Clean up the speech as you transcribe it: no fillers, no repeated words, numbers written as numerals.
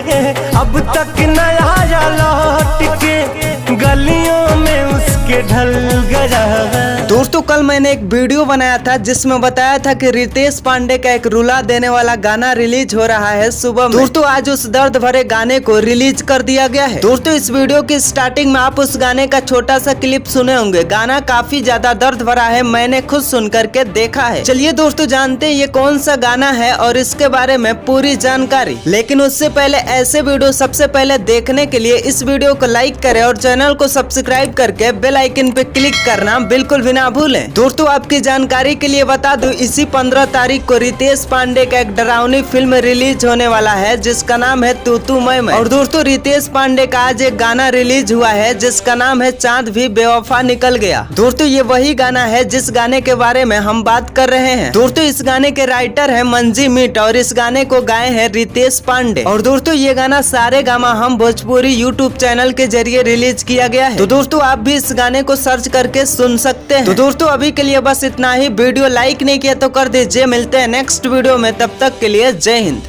अब तक न आया लौट के, गलियों में उसके ढल गया। दोस्तों कल मैंने एक वीडियो बनाया था जिसमें बताया था कि रितेश पांडे का एक रुला देने वाला गाना रिलीज हो रहा है सुबह में। दोस्तों आज उस दर्द भरे गाने को रिलीज कर दिया गया है। दोस्तों इस वीडियो की स्टार्टिंग में आप उस गाने का छोटा सा क्लिप सुने होंगे। गाना काफी ज्यादा दर्द भरा है, मैंने खुद सुन करके देखा है। चलिए दोस्तों जानते हैं ये कौन सा गाना है और इसके बारे में पूरी जानकारी। लेकिन उससे पहले ऐसे वीडियो सबसे पहले देखने के लिए इस वीडियो को लाइक करें और चैनल को सब्सक्राइब करके बेल आइकन पे क्लिक करना बिल्कुल भी ना भूलें। दोस्तों आपकी जानकारी के लिए बता दूं, इसी 15 तारीख को रितेश पांडे का एक डरावनी फिल्म रिलीज होने वाला है जिसका नाम है तू तू मैं मैं। और दोस्तों रितेश पांडे का आज एक गाना रिलीज हुआ है जिसका नाम है चांद भी बेवफा निकल गया। दोस्तों ये वही गाना है जिस गाने के बारे में हम बात कर रहे हैं। दोस्तों इस गाने के राइटर है मंजी मीट और इस गाने को गाए हैं रितेश पांडे। और दोस्तों ये गाना सारेगामा हम भोजपुरी यूट्यूब चैनल के जरिए रिलीज किया गया है। तो दोस्तों आप भी इस गाने को सर्च करके सुन सकते हैं। तो दोस्तों अभी के लिए बस इतना ही। वीडियो लाइक नहीं किया तो कर दीजिए। मिलते हैं नेक्स्ट वीडियो में, तब तक के लिए जय हिंद।